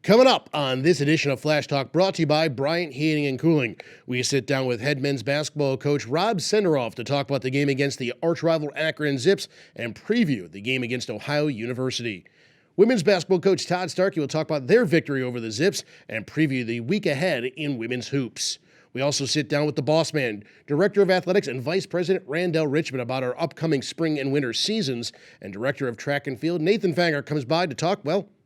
Coming up on this edition of Flashtalk, brought to you by Bryant Heating and Cooling, we sit down with head men's basketball coach Rob Senderoff to talk about the game against the arch-rival Akron Zips and preview the game against Ohio University. Women's basketball coach Todd Starkey will talk about their victory over the Zips and preview the week ahead in women's hoops. We also sit down with the boss man, Director of Athletics and Vice President Randale Richmond about our upcoming spring and winter seasons, and Director of Track and Field Nathan Fanger comes by to talk,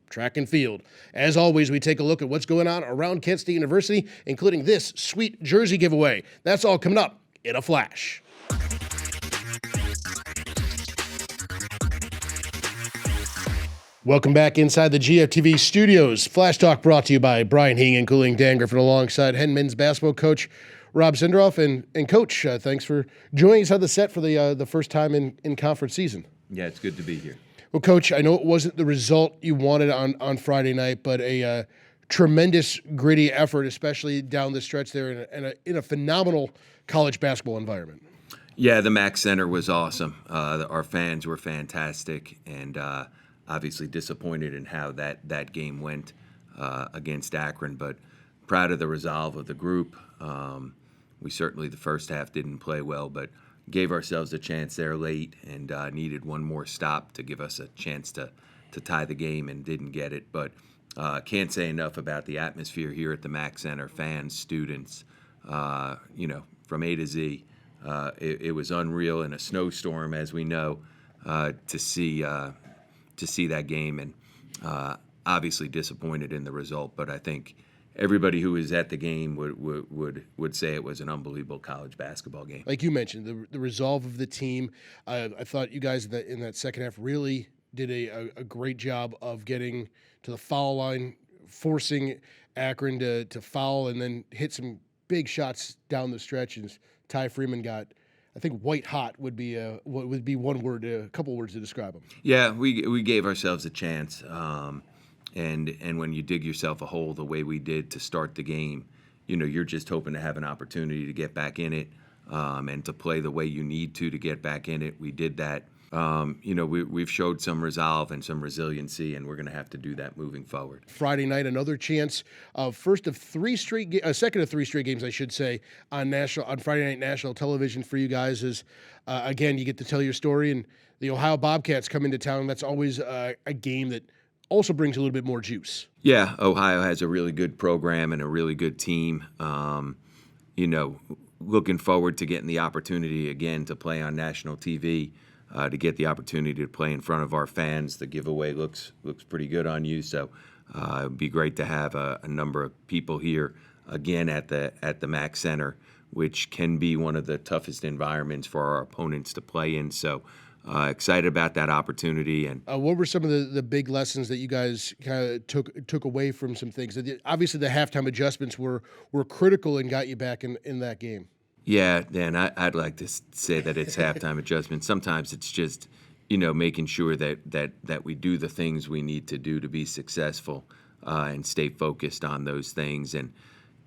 track and field. As always, we take a look at what's going on around Kent State University, including this sweet jersey giveaway. That's all coming up in a flash. Welcome back inside the GFTV studios. Flash Talk brought to you by Bryant Heating and Cooling. Dan Griffin alongside head men's basketball coach Rob Senderoff. And Coach, thanks for joining us on the set for the first time in conference season. Yeah, it's good to be here. Well, Coach, I know it wasn't the result you wanted on Friday night, but a tremendous, gritty effort, especially down the stretch there in a phenomenal college basketball environment. Yeah, the MAC Center was awesome. Our fans were fantastic, and obviously disappointed in how that game went against Akron, but proud of the resolve of the group. We certainly, the first half, didn't play well, but gave ourselves a chance there late and needed one more stop to give us a chance to tie the game and didn't get it. But can't say enough about the atmosphere here at the MAC Center, fans, students, from A to Z. It was unreal in a snowstorm, as we know, to see that game, and obviously disappointed in the result. But I think everybody who was at the game would say it was an unbelievable college basketball game. Like you mentioned, the resolve of the team. I thought you guys in that second half really did a great job of getting to the foul line, forcing Akron to foul, and then hit some big shots down the stretch. And Ty Freeman got, I think, white hot would be one word, a couple words to describe him. Yeah, we gave ourselves a chance. And when you dig yourself a hole the way we did to start the game, you're just hoping to have an opportunity to get back in it and to play the way you need to get back in it. We did that. We've showed some resolve and some resiliency, and we're going to have to do that moving forward. Friday night, another chance of second of three straight games, I should say, on Friday night national television for you guys. Is again, you get to tell your story, and the Ohio Bobcats come into town. That's always a game that also brings a little bit more juice. Yeah, Ohio has a really good program and a really good team. Looking forward to getting the opportunity again to play on national TV, to get the opportunity to play in front of our fans. The giveaway looks pretty good on you, so it'd be great to have a number of people here again at the MAC Center, which can be one of the toughest environments for our opponents to play in. So. Excited about that opportunity. And what were some of the big lessons that you guys kind of took away from some things? Obviously, the halftime adjustments were critical and got you back in that game. Yeah, Dan, I'd like to say that it's halftime adjustments. Sometimes it's just, making sure that we do the things we need to do to be successful and stay focused on those things. And,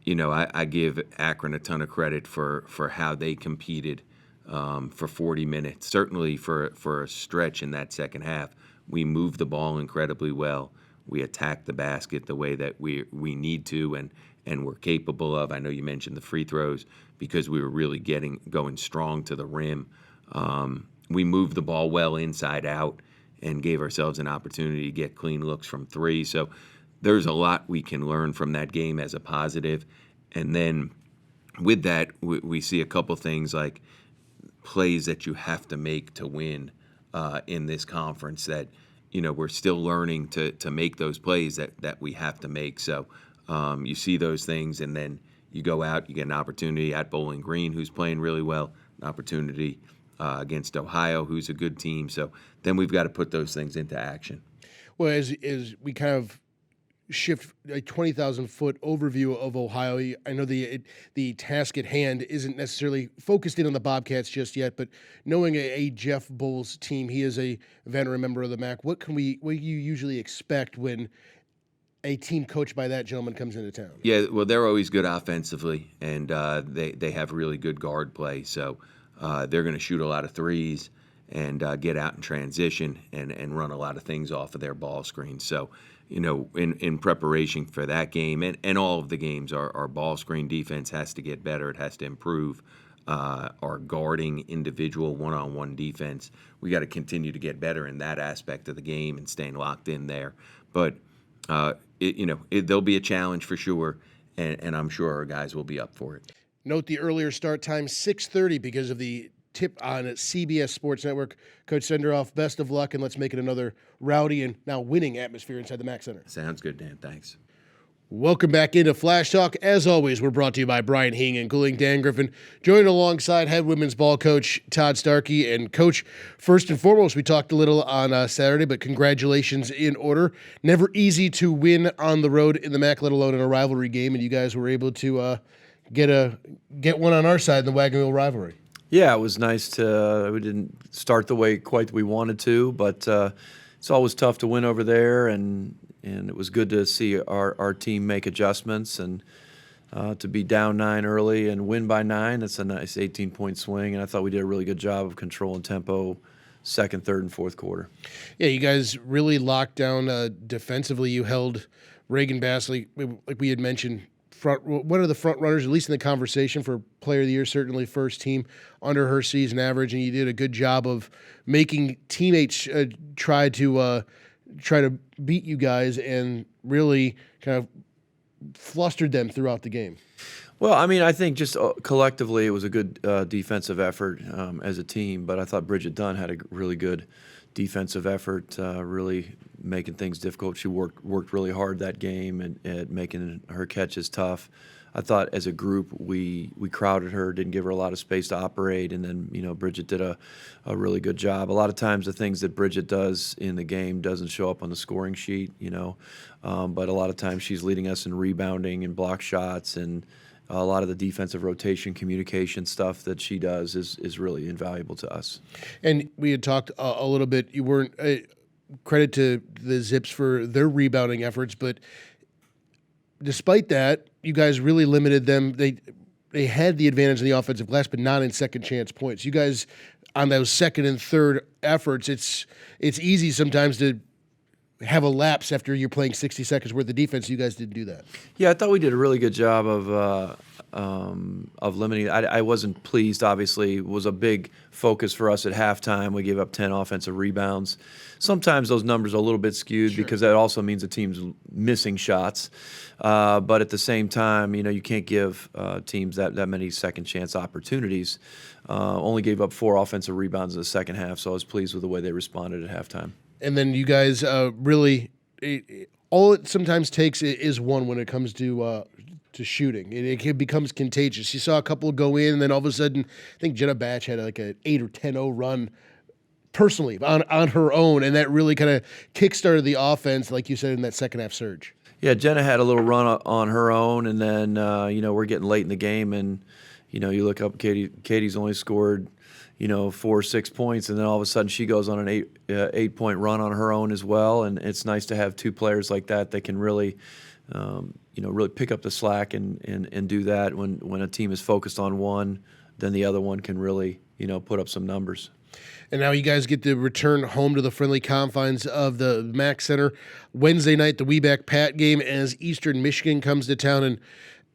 I give Akron a ton of credit for how they competed for 40 minutes. Certainly for a stretch in that second half, we moved the ball incredibly well. We attacked the basket the way that we need to and we're capable of. I know you mentioned the free throws because we were really going strong to the rim. We moved the ball well inside out and gave ourselves an opportunity to get clean looks from three. So there's a lot we can learn from that game as a positive. And then with that, we see a couple things like plays that you have to make to win in this conference that, we're still learning to make those plays that we have to make. So you see those things, and then you go out, you get an opportunity at Bowling Green, who's playing really well, an opportunity against Ohio, who's a good team. So then we've got to put those things into action. Well, as we kind of shift a 20,000-foot overview of Ohio. I know the task at hand isn't necessarily focused in on the Bobcats just yet, but knowing a Jeff Bowles team, he is a veteran member of the MAC. What do you usually expect when a team coached by that gentleman comes into town? Yeah, well, they're always good offensively, and they have really good guard play. So they're going to shoot a lot of threes, and get out in transition and run a lot of things off of their ball screen. So, in preparation for that game and all of the games, our ball screen defense has to get better. It has to improve. Our guarding individual one-on-one defense, we got to continue to get better in that aspect of the game and staying locked in there. But there'll be a challenge for sure, and I'm sure our guys will be up for it. Note the earlier start time, 6:30, because of the tip on CBS Sports Network. Coach Senderoff, best of luck, and let's make it another rowdy and now winning atmosphere inside the Mac Center. Sounds good, Dan. Thanks. Welcome back into Flash Talk. As always, we're brought to you by Brian Heating and Cooling. Dan Griffin joined alongside head women's ball coach Todd Starkey. And coach, first and foremost, we talked a little on Saturday, but congratulations in order. Never easy to win on the road in the MAC, let alone in a rivalry game, and you guys were able to get one on our side in the wagon wheel rivalry. Yeah, it was nice we didn't start the way quite we wanted to, but it's always tough to win over there, and it was good to see our team make adjustments and to be down 9 early and win by 9. That's a nice 18-point swing, and I thought we did a really good job of controlling tempo second, third, and fourth quarter. Yeah, you guys really locked down defensively. You held Reagan Bassley, like we had mentioned, one of the front runners, at least in the conversation for Player of the Year, certainly first team under her season average, and you did a good job of making teammates try to beat you guys and really kind of flustered them throughout the game. Well, I mean, I think just collectively it was a good defensive effort as a team, but I thought Bridget Dunn had a really good defensive effort, really making things difficult. She worked really hard that game at making her catches tough. I thought as a group we crowded her, didn't give her a lot of space to operate, and then Bridget did a really good job. A lot of times the things that Bridget does in the game doesn't show up on the scoring sheet, but a lot of times she's leading us in rebounding and block shots, and a lot of the defensive rotation communication stuff that she does is really invaluable to us. And we had talked a little bit. You weren't credit to the Zips for their rebounding efforts, but despite that, you guys really limited them. They had the advantage in the offensive glass, but not in second chance points. You guys, on those second and third efforts, it's easy sometimes to have a lapse after you're playing 60 seconds worth of defense. You guys didn't do that. Yeah, I thought we did a really good job of limiting. I wasn't pleased, obviously. It was a big focus for us at halftime. We gave up 10 offensive rebounds. Sometimes those numbers are a little bit skewed because that also means the team's missing shots. But at the same time, you can't give teams that many second chance opportunities. Only gave up 4 offensive rebounds in the second half, so I was pleased with the way they responded at halftime. And then you guys really all it sometimes takes is one when it comes to shooting. It becomes contagious. You saw a couple go in, and then all of a sudden, I think Jenna Batch had like an 8 or 10-0 run personally on her own, and that really kind of kickstarted the offense, like you said, in that second half surge. Yeah, Jenna had a little run on her own, and then we're getting late in the game, and you look up, Katie's only scored 4 or 6 points, and then all of a sudden she goes on an 8-point run on her own as well. And it's nice to have 2 players like that can really really pick up the slack and do that. When a team is focused on one, then the other one can really put up some numbers. And now you guys get to return home to the friendly confines of the MAC Center Wednesday night, the Weeback Pat game, as Eastern Michigan comes to town. And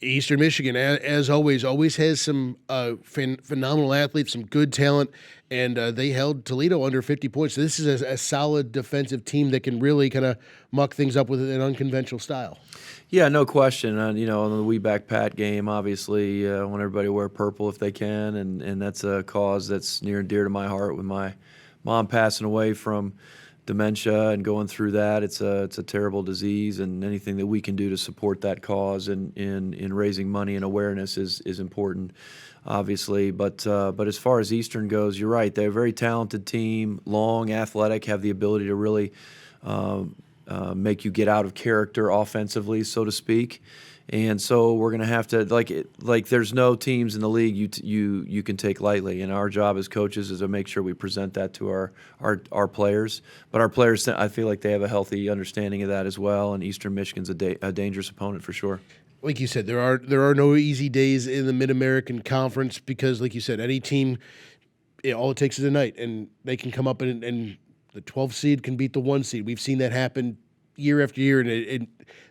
Eastern Michigan, as always has some phenomenal athletes, some good talent, and they held Toledo under 50 points. So this is a solid defensive team that can really kind of muck things up with an unconventional style. Yeah, no question. On the Weeback Pat game, obviously, I want everybody to wear purple if they can, and that's a cause that's near and dear to my heart. With my mom passing away from dementia and going through that, it's a terrible disease, and anything that we can do to support that cause and in raising money and awareness is important, obviously. But as far as Eastern goes, you're right. They're a very talented team, long, athletic, have the ability to really make you get out of character offensively, so to speak. And so we're going to have to like there's no teams in the league you can take lightly, and our job as coaches is to make sure we present that to our players. But our players, I feel like they have a healthy understanding of that as well. And Eastern Michigan's a dangerous opponent for sure. Like you said, there are no easy days in the Mid-American Conference because, like you said, any team all it takes is a night, and they can come up and the 12th seed can beat the 1 seed. We've seen that happen year after year, and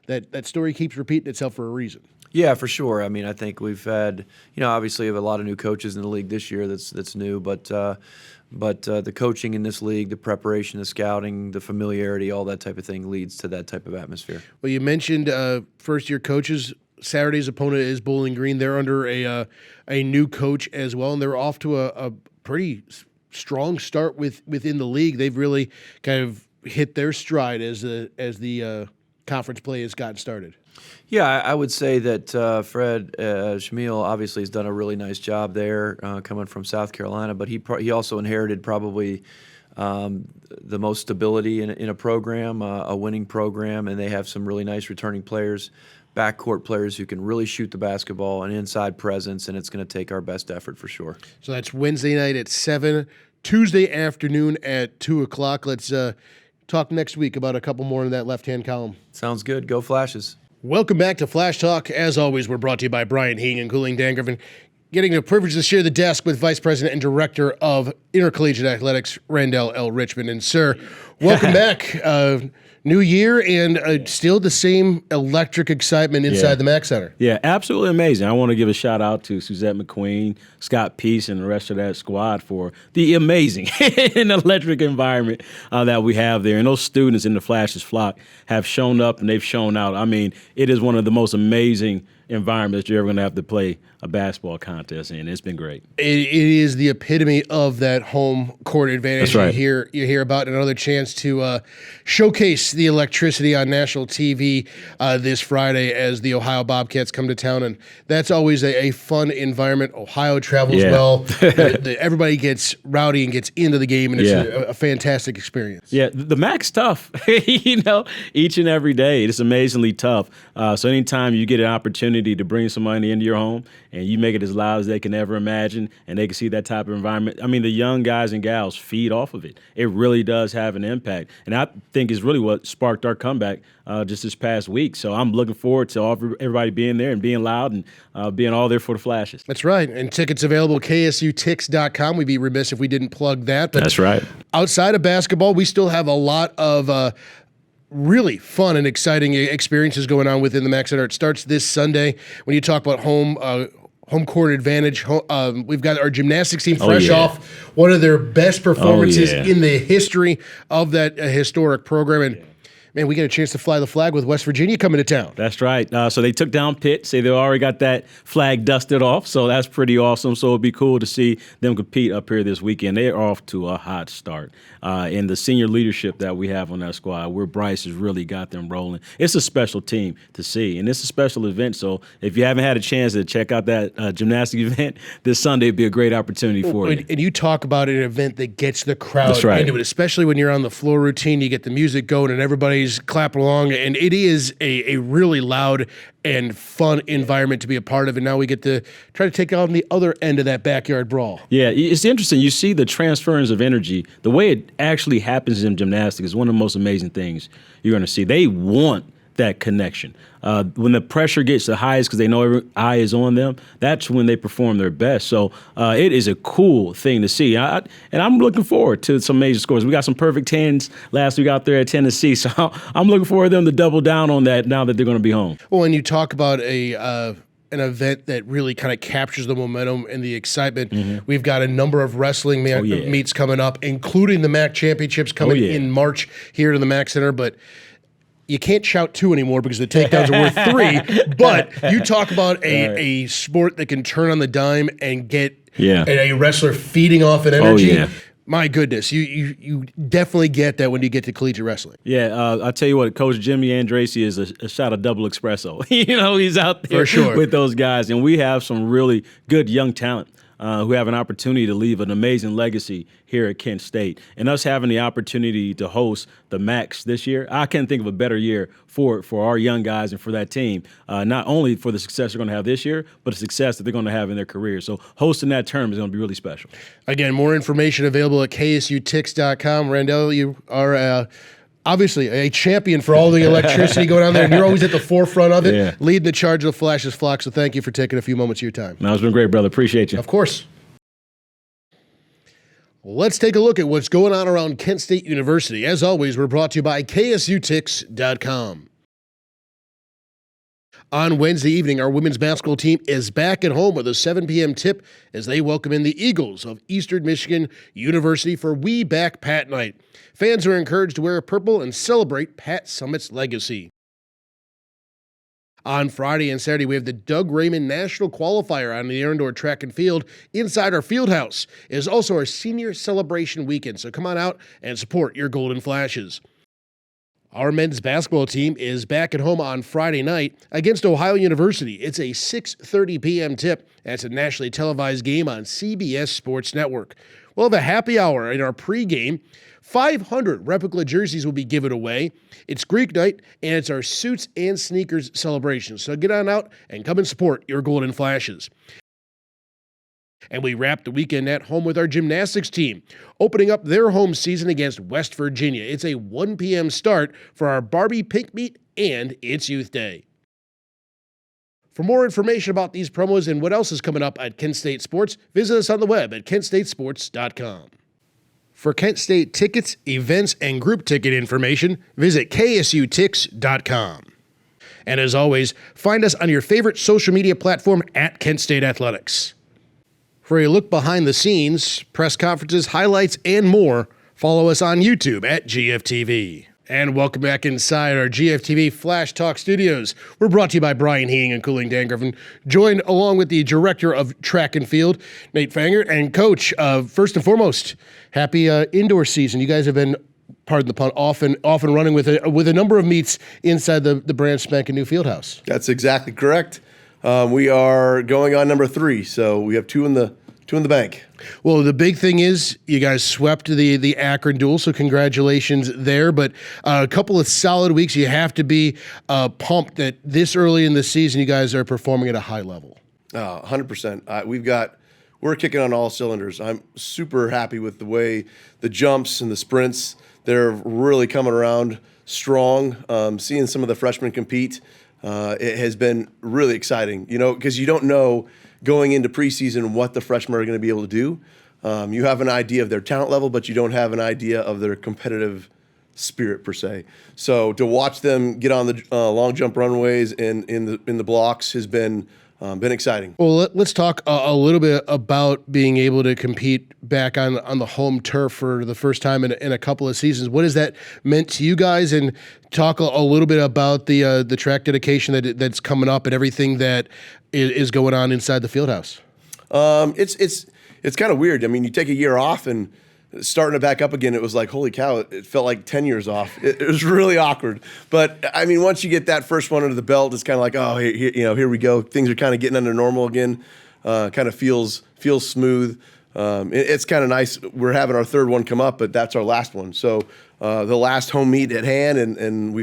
that story keeps repeating itself for a reason. Yeah, for sure. I mean, I think we've had, obviously we have a lot of new coaches in the league this year. That's new, but the coaching in this league, the preparation, the scouting, the familiarity, all that type of thing leads to that type of atmosphere. Well, you mentioned first-year coaches. Saturday's opponent is Bowling Green. They're under a new coach as well, and they're off to a pretty strong start within the league. They've really kind of hit their stride as the conference play has gotten started. Yeah, I would say that Fred Cimino obviously has done a really nice job there, coming from South Carolina. But he also inherited probably the most stability in a program, a winning program, and they have some really nice returning players, backcourt players who can really shoot the basketball, an inside presence, and it's going to take our best effort for sure. So that's Wednesday night at 7, Tuesday afternoon at 2 o'clock. Let's talk next week about a couple more in that left-hand column. Sounds good. Go Flashes. Welcome back to Flash Talk. As always, we're brought to you by Bryant Heating and Cooling. Dan Griffin getting the privilege to share the desk with Vice President and Director of Intercollegiate Athletics, Randale L. Richmond. And, sir, welcome back. New year and still the same electric excitement inside the Mac Center. Yeah, absolutely amazing. I want to give a shout out to Suzette McQueen, Scott Peace, and the rest of that squad for the amazing and electric environment that we have there. And those students in the Flashes flock have shown up and they've shown out. I mean, it is one of the most amazing environments you're ever going to have to play a basketball contest in. It's been great. It is the epitome of that home court advantage. That's right. You hear about another chance to showcase the electricity on national TV this Friday as the Ohio Bobcats come to town, and that's always a fun environment. Ohio travels well. Everybody gets rowdy and gets into the game, and it's a fantastic experience. Yeah, the MAC's tough, each and every day. It's amazingly tough. So anytime you get an opportunity to bring somebody into your home and you make it as loud as they can ever imagine and they can see that type of environment, I mean, the young guys and gals feed off of it. It really does have an impact. And I think it's really what sparked our comeback just this past week. So I'm looking forward to everybody being there and being loud and being all there for the Flashes. That's right. And tickets available at ksutix.com. We'd be remiss if we didn't plug that. But that's right. Outside of basketball, we still have a lot of really fun and exciting experiences going on within the Mac Center. It starts this Sunday. When you talk about home court advantage, we've got our gymnastics team fresh off one of their best performances in the history of that historic program. And man, we get a chance to fly the flag with West Virginia coming to town. That's right. So they took down Pitt. They already got that flag dusted off. So that's pretty awesome. So it'd be cool to see them compete up here this weekend. They're off to a hot start. And the senior leadership that we have on that squad, where Bryce has really got them rolling. It's a special team to see. And it's a special event. So if you haven't had a chance to check out that gymnastic event this Sunday, it'd be a great opportunity for you. And you talk about an event that gets the crowd into it, especially when you're on the floor routine. You get the music going and everybody's clapping along, and it is a really loud and fun environment to be a part of, and now we get to try to take on the other end of that backyard brawl. Yeah, it's interesting. You see the transference of energy. The way it actually happens in gymnastics is one of the most amazing things you're going to see. They want that connection. When the pressure gets the highest because they know every eye is on them, that's when they perform their best. So it is a cool thing to see. And I'm looking forward to some major scores. We got some perfect 10s last week out there at Tennessee. So I'm looking forward to them to double down on that now that they're going to be home. Well, when you talk about an event that really kind of captures the momentum and the excitement, we've got a number of wrestling meets coming up, including the MAC championships coming in March here to the MAC Center. But you can't shout 2 anymore because the takedowns are worth 3. But you talk about a sport that can turn on the dime and get a wrestler feeding off an energy. My goodness, you definitely get that when you get to collegiate wrestling. Yeah, I'll tell you what, Coach Jimmy Andracy is a shot of double espresso. He's out there with those guys. And we have some really good young talent who have an opportunity to leave an amazing legacy here at Kent State. And us having the opportunity to host the MACs this year, I can't think of a better year for our young guys and for that team, not only for the success they're going to have this year, but the success that they're going to have in their career. So hosting that term is going to be really special. Again, more information available at ksutix.com. Randale, you are obviously a champion for all the electricity going on there, and you're always at the forefront of it, leading the charge of the Flashes flock. So thank you for taking a few moments of your time. No, it's been great, brother. Appreciate you. Of course. Let's take a look at what's going on around Kent State University. As always, we're brought to you by KSUTix.com. On Wednesday evening, our women's basketball team is back at home with a 7 p.m. tip as they welcome in the Eagles of Eastern Michigan University for We Back Pat Night. Fans are encouraged to wear purple and celebrate Pat Summit's legacy. On Friday and Saturday, we have the Doug Raymond National Qualifier on the indoor track and field inside our field house. It is also our senior celebration weekend, so come on out and support your Golden Flashes. Our men's basketball team is back at home on Friday night against Ohio University. It's a 6:30 p.m. tip. That's a nationally televised game on CBS Sports Network. We'll have a happy hour in our pregame. 500 replica jerseys will be given away. It's Greek night, and it's our suits and sneakers celebration. So get on out and come and support your Golden Flashes. And we wrap the weekend at home with our gymnastics team, opening up their home season against West Virginia. It's a 1 p.m. start for our Barbie Pink Meet and It's Youth Day. For more information about these promos and what else is coming up at Kent State Sports, visit us on the web at kentstatesports.com. For Kent State tickets, events, and group ticket information, visit ksutix.com. And as always, find us on your favorite social media platform at Kent State Athletics. For a look behind the scenes, press conferences, highlights, and more, follow us on YouTube at GFTV. And welcome back inside our GFTV Flashtalk studios. We're brought to you by Brian Heating and Cooling Dan Griffin, joined along with the Director of Track and Field, Nate Fanger, and Coach. First and foremost, happy indoor season. You guys have been, pardon the pun, off and running with a number of meets inside the brand spanking new field house. That's exactly correct. We are going on number 3, so we have two in the bank. Well, the big thing is you guys swept the Akron duel, so congratulations there. But a couple of solid weeks. You have to be pumped that this early in the season you guys are performing at a high level. 100%. We're kicking on all cylinders. I'm super happy with the way the jumps and the sprints, they're really coming around strong. Seeing some of the freshmen compete, it has been really exciting, because you don't know going into preseason what the freshmen are going to be able to do. You have an idea of their talent level, but you don't have an idea of their competitive spirit per se. So to watch them get on the long jump runways and in the blocks has been exciting. Well, let's talk a little bit about being able to compete back on the home turf for the first time in a couple of seasons. What has that meant to you guys? And talk a little bit about the track dedication that's coming up and everything that is going on inside the field house. It's kind of weird. I mean, you take a year off and starting to back up again, it was like, holy cow, it felt like 10 years off. It was really awkward. But, I mean, once you get that first one under the belt, it's kind of like, oh, here we go. Things are kind of getting under normal again. Kind of feels smooth. It's kind of nice. We're having our third one come up, but that's our last one. So the last home meet at hand, and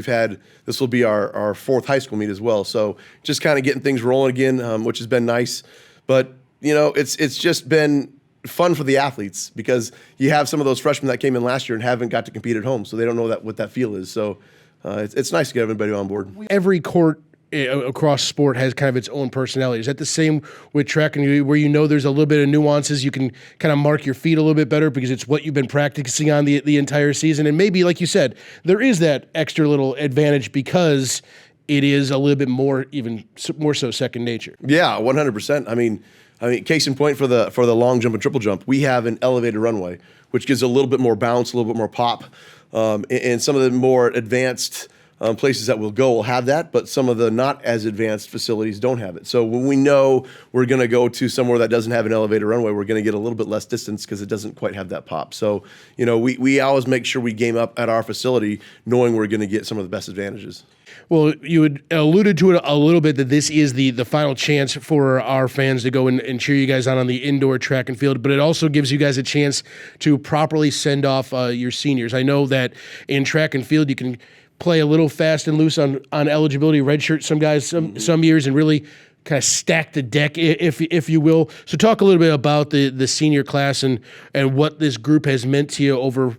this will be our fourth high school meet as well. So just kind of getting things rolling again, which has been nice. But, it's just been fun for the athletes because you have some of those freshmen that came in last year and haven't got to compete at home, so they don't know what that feel is. So it's nice to get everybody on board. Every court across sport has kind of its own personality. Is that the same with track and field, where there's a little bit of nuances, you can kind of mark your feet a little bit better because it's what you've been practicing on the entire season, and maybe, like you said, there is that extra little advantage because it is a little bit more, even more so, second nature. Yeah, 100%. I mean, case in point for the long jump and triple jump, we have an elevated runway, which gives a little bit more bounce, a little bit more pop. And some of the more advanced places that we'll go will have that, but some of the not as advanced facilities don't have it. So when we know we're going to go to somewhere that doesn't have an elevated runway, we're going to get a little bit less distance because it doesn't quite have that pop. So, we always make sure we game up at our facility knowing we're going to get some of the best advantages. Well, you had alluded to it a little bit that this is the final chance for our fans to go and cheer you guys on the indoor track and field, but it also gives you guys a chance to properly send off your seniors. I know that in track and field you can play a little fast and loose on eligibility, redshirt some guys some years, and really kind of stack the deck, if you will. So talk a little bit about the senior class and what this group has meant to you over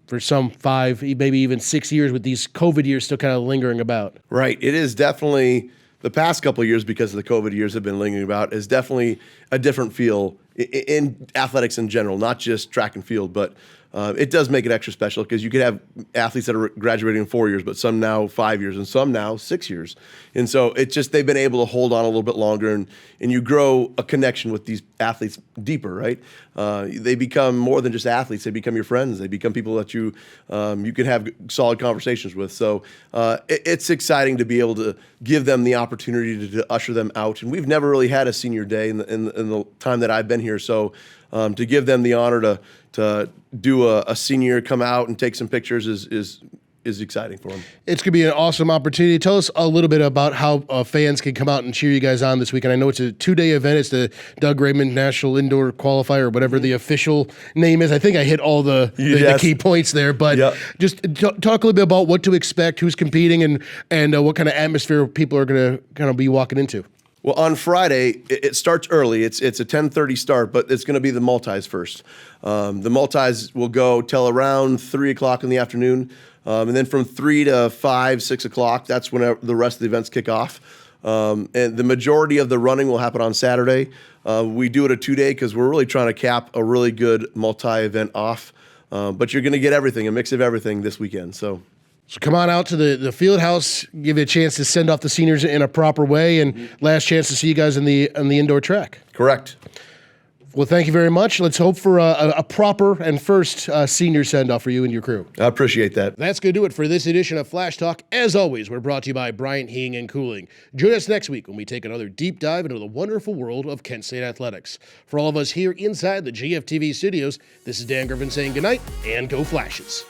for some 5, maybe even 6 years with these COVID years still kind of lingering about. Right. It has definitely The past couple of years, because of the COVID years have been lingering about, is definitely a different feel in athletics in general, not just track and field, but it does make it extra special because you could have athletes that are graduating in 4 years, but some now 5 years and some now 6 years. And so it's just they've been able to hold on a little bit longer, and you grow a connection with these athletes deeper, right? They become more than just athletes. They become your friends. They become people that you can have solid conversations with. So it's exciting to be able to give them the opportunity to usher them out. And we've never really had a senior day in the time that I've been here. So to give them the honor to do a senior come out and take some pictures is exciting for them. It's going to be an awesome opportunity. Tell us a little bit about how fans can come out and cheer you guys on this weekend. I know it's a 2-day event. It's the Doug Raymond National Indoor Qualifier, or whatever the official name is. I think I hit all the key points there, but just talk a little bit about what to expect, who's competing, and what kind of atmosphere people are going to kind of be walking into. Well, on Friday, it starts early. It's a 10:30 start, but it's going to be the multis first. The multis will go till around 3 o'clock in the afternoon. And then from 3 to 5, 6 o'clock, that's when the rest of the events kick off. And the majority of the running will happen on Saturday. We do it a 2-day because we're really trying to cap a really good multi-event off. But you're going to get everything, a mix of everything this weekend. So come on out to the field house, give you a chance to send off the seniors in a proper way, and last chance to see you guys on the indoor track. Correct. Well, thank you very much. Let's hope for a proper and first senior send-off for you and your crew. I appreciate that. That's going to do it for this edition of Flash Talk. As always, we're brought to you by Bryant Heating and Cooling. Join us next week when we take another deep dive into the wonderful world of Kent State athletics. For all of us here inside the GFTV studios, this is Dan Griffin saying goodnight and go Flashes.